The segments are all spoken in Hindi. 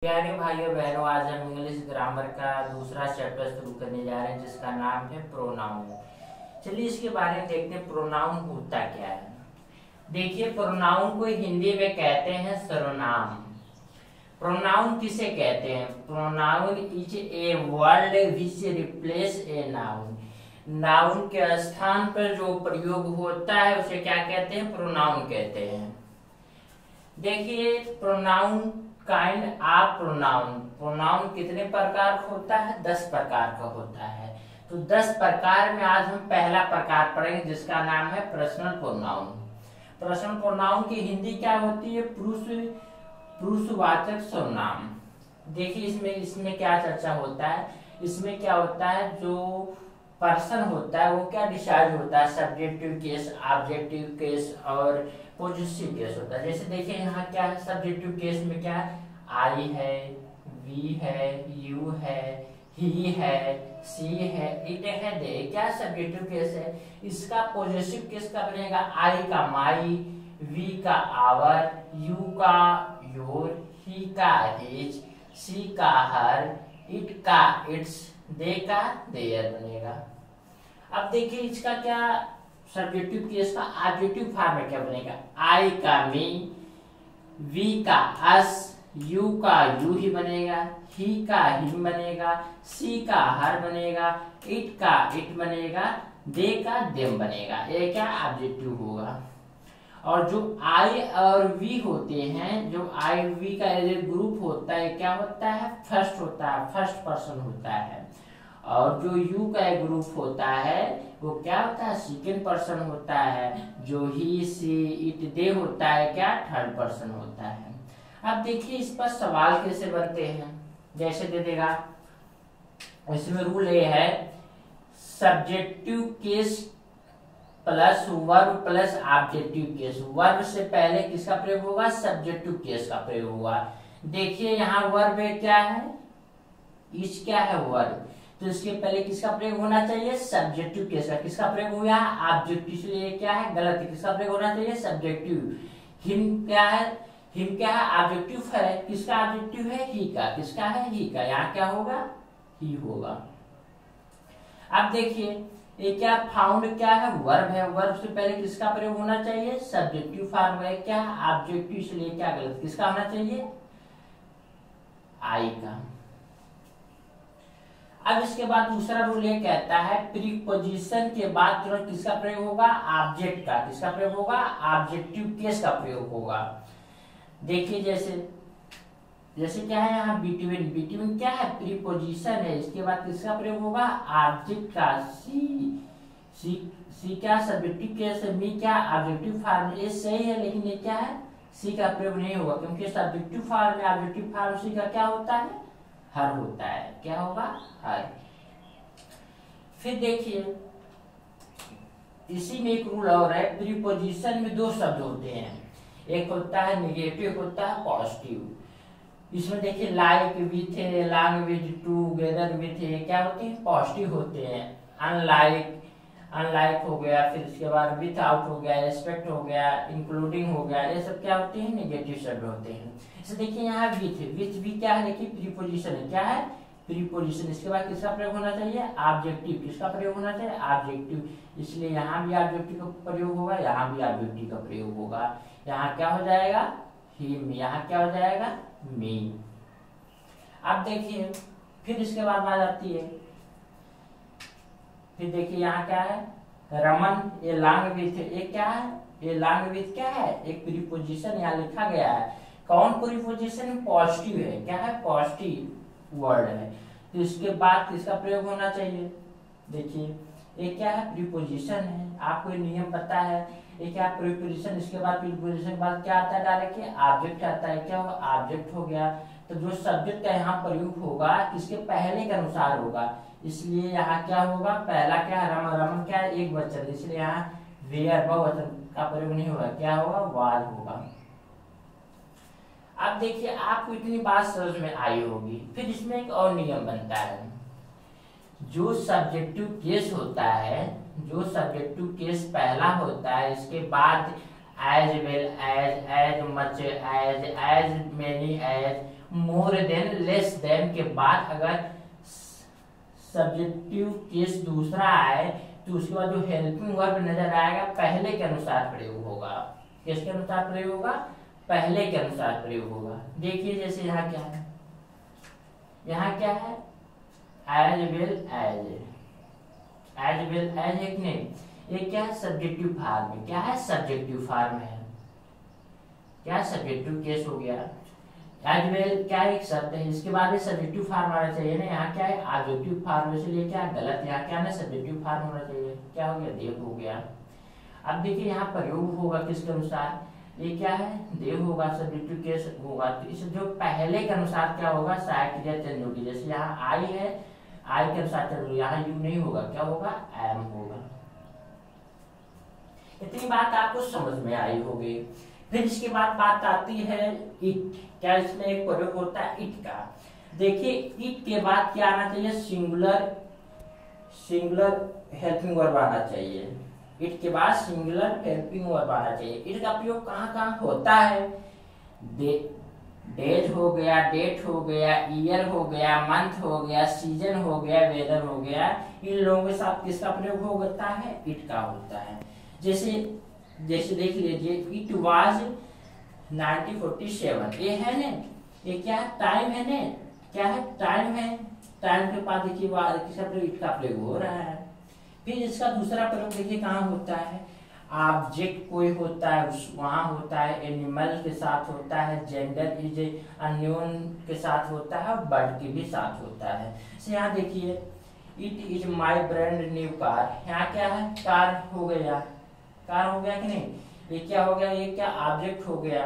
प्यारे भाइयों बहनों, आज हम इंग्लिश ग्रामर का दूसरा चैप्टर शुरू करने जा रहे हैं जिसका नाम है प्रोनाउन। चलिए इसके बारे में देखते हैं प्रोनाउन होता क्या है। देखिए, प्रोनाउन को हिंदी में कहते हैं सर्वनाम। प्रोनाउन किसे कहते हैं? Pronoun is a word which replace a noun. Noun के स्थान पर जो प्रयोग होता है उसे क्या कहते हैं? प्रोनाउन कहते हैं। देखिए, pronoun kind of pronoun. Pronoun कितने प्रकार का होता है? 10 प्रकार का होता है। तो 10 प्रकार में आज हम पहला प्रकार पढ़ेंगे जिसका नाम है पर्सनल प्रोनाउन। पर्सनल प्रोनाउन की हिंदी क्या होती है? पुरुषवाचक सर्वनाम। देखिए इसमें क्या चर्चा होता है। इसमें क्या होता है, जो पर्सन होता है वो क्या डिसाइड होता है, सब्जेक्टिव केस, ऑब्जेक्टिव केस और पॉजिटिव केस होता है। जैसे देखिए यहाँ क्या है, सब्जेक्टिव केस में क्या है, आई है, वी है, यू है, ही है, सी है, इट है, दे। क्या सब्जेक्टिव केस है। इसका पॉजिटिव केस का बनेगा आई का माई, वी का आवर, यू का योर, ही का हिज, सी का हर, इट का इट्स, दे का देयर बनेगा। अब देखिए इसका क्या सब्जेक्टिव केस का ऑब्जेक्टिव फॉर्म में क्या बनेगा, आई का मी, वी का अस, यू का यू ही बनेगा, ही का हिम बनेगा, सी का हर बनेगा, इट का इट बनेगा, दे का देम बनेगा। ये क्या ऑब्जेक्टिव होगा। और जो आई और वी होते हैं, जो आई वी का ग्रुप होता है क्या होता है, फर्स्ट होता है, फर्स्ट पर्सन होता है। और जो यू का ग्रुप होता है वो क्या होता है, सेकंड पर्सन होता है। जो ही सी इट दे होता है क्या, थर्ड पर्सन होता है। अब देखिए इस पर सवाल कैसे बनते हैं। जैसे दे देगा, इसमें रूल ये है, subjective case plus verb plus objective case. Verb से पहले किसका प्रयोग होगा, सब्जेक्टिव केस का प्रयोग होगा। देखिए यहाँ वर्ब क्या है, इस क्या है वर्ब, तो इसके पहले किसका प्रयोग होना चाहिए, सब्जेक्टिव केस का। किसका प्रयोग हुआ, ऑब्जेक्टिव, इसलिए क्या है गलत है। किसका प्रयोग होना चाहिए, सब्जेक्टिव। हिम क्या है, हिम क्या है, ऑब्जेक्टिव है। किसका ऑब्जेक्टिव है, ही का। किसका है, ही का। यहाँ क्या होगा, ही होगा। अब देखिए ये क्या फाउंड क्या है, वर्ब है। वर्ब से पहले किसका प्रयोग होना चाहिए, सब्जेक्टिव फॉर्म है क्या, ऑब्जेक्टिव, इसलिए क्या गलत। किसका होना चाहिए, आई का। अब इसके बाद दूसरा रूल ये कहता है, प्रीपोजिशन के बाद तुरंत किसका प्रयोग होगा, ऑब्जेक्ट का। किसका प्रयोग होगा, ऑब्जेक्टिव केस का प्रयोग होगा। देखिए जैसे क्या है यहाँ बिटवीन। बिटवीन क्या है, प्रीपोजिशन है। इसके बाद किसका प्रयोग होगा, ऑब्जेक्ट का। सी क्या सब्जेक्टिव केस है, मी क्या ऑब्जेक्टिव फॉर्म। ये सही है लेकिन ये क्या है, सी का प्रयोग नहीं होगा क्योंकि सब्जेक्टिव फॉर्म में ऑब्जेक्टिव फॉर्म सी का क्या होता है, हर होता है। क्या होगा, हर। फिर देखिए इसी में एक रूल और है, प्रीपोजिशन में 2 शब्द होते हैं, एक होता है निगेटिव, एक होता है पॉजिटिव। इसमें देखिए like with, long with, together with, ये क्या होते हैं, पॉजिटिव होते हैं। अनलाइक हो गया, फिर इसके बाद विथ आउट हो गया, रिस्पेक्ट हो गया, इंक्लूडिंग हो गया, ये सब क्या होते हैं, नेगेटिव शब्द होते हैं। इसे देखिए यहाँ विथ भी क्या है, देखिए प्रीपोजिशन है। क्या है, प्रीपोजिशन। इसके बाद किसका प्रयोग होना चाहिए, ऑब्जेक्टिव। किसका प्रयोग होना चाहिए, ऑब्जेक्टिव। इसलिए यहाँ भी ऑब्जेक्टिव का प्रयोग होगा, यहाँ भी ऑब्जेक्टिव का प्रयोग होगा। यहाँ क्या हो जाएगा, हिम। यहाँ क्या हो जाएगा, मी। अब देखिए फिर इसके बाद बात आती है, फिर देखिए यहाँ क्या है, रमन, ये लॉन्ग विथ, ये क्या है, ये लॉन्ग विथ क्या है, एक प्रीपोजिशन यहाँ लिखा गया है। कौन प्रीपोजिशन, पॉजिटिव है। क्या है, पॉजिटिव वर्ड है। तो इसके बाद किसका प्रयोग होना चाहिए, देखिए ये क्या है, प्रीपोजिशन है। आपको ये नियम पता है, ये क्या प्रीपोजिशन। इसके बाद प्रीपोजिशन के बाद क्या आता है, डायरेक्ट ऑब्जेक्ट आता है। क्या होगा, ऑब्जेक्ट हो गया। तो जो सब्जेक्ट का यहाँ प्रयोग होगा किसके पहले के अनुसार होगा, इसलिए यहाँ क्या होगा, पहला क्या है, रमन। रमन क्या है, एक वचन, इसलिए यहाँ वेयर बहुवचन का प्रयोग नहीं होगा। क्या होगा, वाज होगा। अब देखिए आपको इतनी बात समझ में आई होगी। फिर इसमें एक और नियम बनता है, जो सब्जेक्टिव केस होता है, जो सब्जेक्टिव केस पहला होता है, इसके बाद as well as, as much as, as many as, more than less than के बाद अगर सब्जेक्टिव केस दूसरा आए तो उसके बाद जो हेल्पिंग वर्ब नजर आएगा पहले के अनुसार प्रयोग होगा। किसके अनुसार प्रयोग होगा? पहले के अनुसार प्रयोग होगा। देखिए जैसे यहाँ क्या है, यहाँ क्या है? As well as, as well as एक नहीं, ये क्या है? सब्जेक्टिव फॉर्म है। क्या है? सब्जेक्टिव फॉर्म है। क्या सब्जेक्टिव केस हो गया। एज वेल क्या एक शब्द है, इसके बाद में सब्जेक्टिव फॉर्म आना चाहिए ना, यहाँ क्या है? ऑब्जेक्टिव फॉर्म, इसलिए क्या गलत, यहाँ क्या ना सब्जेक्टिव फॉर्म होना चाहिए। क्या हो गया? देव हो गया। अब देखिए यहाँ प्रयोग होगा किसके अनुसार? ये क्या है? देव होगा, सब्जेक्टिव केस होगा। तो इस जो पहले के अनुसार क्या होगा? सहायक क्रिया चेंज होगी। जैसे यहाँ आई है, आई के अनुसार चल, यहाँ यू नहीं होगा, क्या होगा? एम होगा। इतनी बात आपको समझ में आई होगी। फिर इसके बाद बात आती है इट। क्या इसमें एक प्रयोग होता है इट का। देखिए इट के बाद क्या आना चाहिए? सिंगुलर, सिंगुलर हेल्पिंग वर्ब आना चाहिए। इट के बाद सिंगुलर हेल्पिंग वर्ब आना चाहिए। इट का प्रयोग कहाँ कहाँ होता है? डेज हो गया, डेट हो गया, ईयर हो गया, मंथ हो गया, सीजन हो गया, वेदर हो गया। इन लोगों के साथ किसका प्रयोग होता है? इट का होता है। जैसे जैसे देख लीजिए, इट वाज 1947, ये है ना, ये क्या है? टाइम है ना, क्या है? टाइम है। टाइम के बाद देखिए किसका प्रयोग? इट का प्रयोग हो रहा है। फिर इसका दूसरा प्रयोग देखिए कहाँ होता है? ऑब्जेक्ट कोई होता है वहां होता है, एनिमल के साथ होता है, जेंडर इज अननोन के साथ होता है, और बर्ड के भी साथ होता है। तो यहाँ देखिए it is my brand new car, यहाँ क्या है? कार हो गया, कार हो गया कि नहीं? ये क्या हो गया? ये क्या ऑब्जेक्ट हो गया?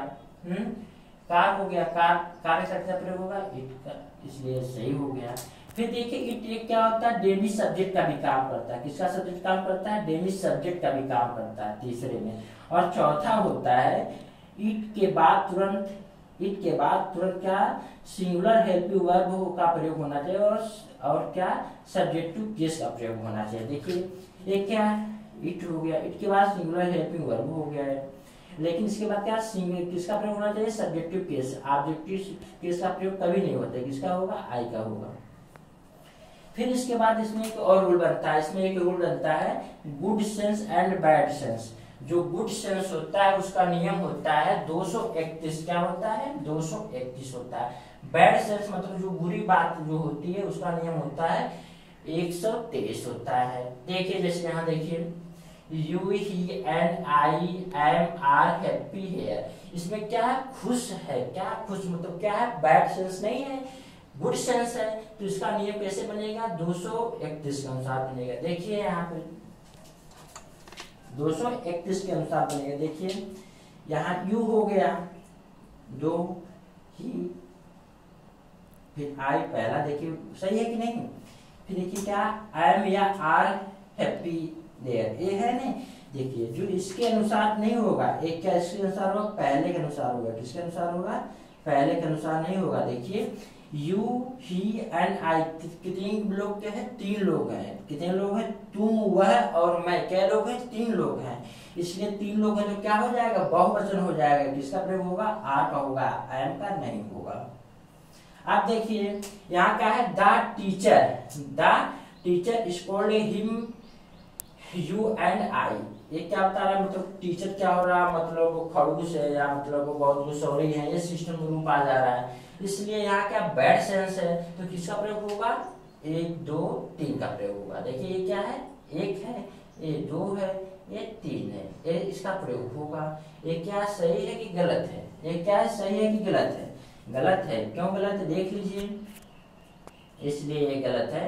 कार हो गया। कार, कार के साथ क्या प्रयोग होगा? इट का, इसलिए सही हो गया। फिर देखिए इट एक क्या होता है? डेली सब्जेक्ट का भी काम करता है। किसका सब्जेक्ट काम करता है? डेली सब्जेक्ट का भी काम करता है तीसरे में। और चौथा होता है इट के बाद तुरंत, इट के बाद तुरंत क्या? सिंगुलर हेल्पिंग वर्ब का प्रयोग होना चाहिए, और क्या? सब्जेक्टिव केस का प्रयोग होना चाहिए। देखिए ये क्या है? इट हो गया, इट के बाद सिंगुलर हेल्पिंग वर्ब हो गया है, लेकिन इसके बाद क्या? किसका प्रयोग होना चाहिए? Subjective case. ऑब्जेक्टिव केस का प्रयोग कभी नहीं होता है। किसका होगा? आई का होगा। फिर इसके बाद इसमें एक और रूल बनता है, इसमें एक रूल बनता है good sense and bad sense. जो गुड सेंस होता है उसका नियम होता है 231। क्या होता है? 231 होता है। बैड सेंस मतलब जो बुरी बात जो होती है उसका नियम होता है 123 होता है। देखिए जैसे यहाँ देखिए, you he and I am are happy here. इसमें क्या है? खुश है। क्या खुश मतलब क्या है? बैड सेंस नहीं है, गुड सेंस है। तो इसका नियम कैसे बनेगा? 231 के अनुसार बनेगा। देखिए यहाँ पे 231 के अनुसार बनेगा। देखिए यहाँ यू हो गया, दो ही, फिर आई पहला, देखिए सही है कि नहीं? फिर देखिए क्या? आई एम या आर हैप्पी देयर, ये है ना। देखिए जो इसके अनुसार नहीं होगा, एक क्या इसके अनुसार होगा? पहले के अनुसार होगा। किसके अनुसार होगा? पहले के अनुसार नहीं होगा। देखिए यू ही एंड आई, कितने लोग क्या है? 3 लोग हैं। कितने लोग हैं? तुम, वह और मैं। क्या लोग हैं? 3 लोग हैं। इसलिए 3 लोग हैं तो क्या हो जाएगा? बहुवचन हो जाएगा। किसका प्रयोग होगा? आर का होगा, एम का नहीं होगा। अब देखिए यहाँ क्या है? The teacher scold him you and I. ये क्या बता रहा है? मतलब टीचर क्या हो रहा है? मतलब खड़ूस है, या मतलब बहुत गुस्सौरी है, ये सिस्टम रूप आ जा रहा है। इसलिए यहाँ क्या? बैड सेंस है, तो किसका प्रयोग होगा? 1 2 3 का प्रयोग होगा। देखिए ये क्या है? 1 है, ये 2 है, ये 3 है, ये इसका प्रयोग होगा। ये क्या सही है कि गलत है? ये क्या है? सही है कि गलत है? गलत है। क्यों गलत है? देख लीजिए, इसलिए ये गलत है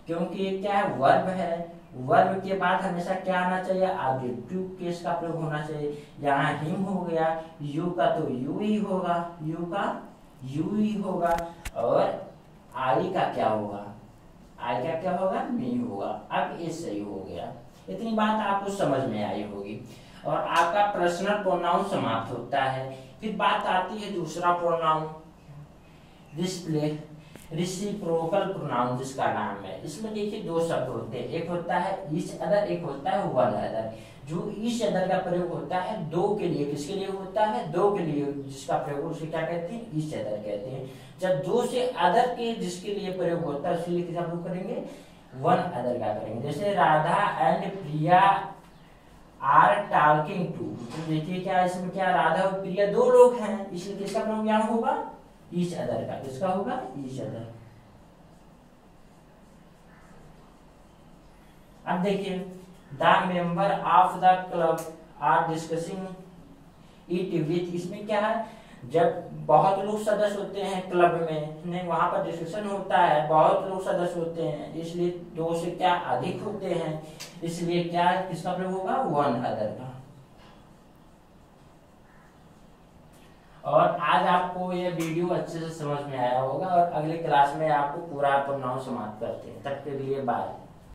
क्योंकि ये क्या है? वर्ब है। वर्ब के बाद हमेशा क्या आना चाहिए? ऑब्जेक्टिव केस का प्रयोग होना चाहिए। यहाँ हिम हो गया, यू का तो यू ही होगा, यू का यू ही होगा, और आई का क्या होगा? आई का क्या होगा? मी होगा। अब ये सही हो गया। इतनी बात आपको समझ में आई होगी, और आपका पर्सनल प्रोनाउन समाप्त होता है। फिर बात आती है दूसरा प्रोनाउन, रिसिप्रोकल प्रोनाउन जिसका नाम है। इसमें देखिए 2 शब्द होते हैं, एक होता है ईच अदर, एक होता है वन अदर। जो ईच अदर का प्रयोग होता है दो के लिए, किसके लिए होता है, दो के लिए जिसका प्रयोग उसे क्या कहते हैं, ईच अदर कहते हैं। जब दो से अदर के जिसके लिए प्रयोग होता है उसके लिए किसका प्रयोग करेंगे, वन अदर का करेंगे। जैसे Radha and Priya are talking to, तो देखिए क्या इसमें क्या राधा और प्रिया दो लोग हैं, इसलिए किसका प्रयोग यहाँ होगा, ईच अदर का, किसका होगा, ईच अदर। अब देखिए the member of the club are discussing it with, इसमें क्या है, जब बहुत लोग सदस्य होते हैं क्लब में, नहीं वहां पर डिस्कशन होता है, बहुत लोग सदस्य होते हैं, इसलिए दो से क्या अधिक होते हैं, इसलिए क्या किसका प्रयोग होगा, वन अदर का। और आज आपको ये वीडियो अच्छे से समझ में आया होगा और अगले क्लास में आपको पूरा प्रोनाउन समाप्त करते हैं। तब के लिए बाय।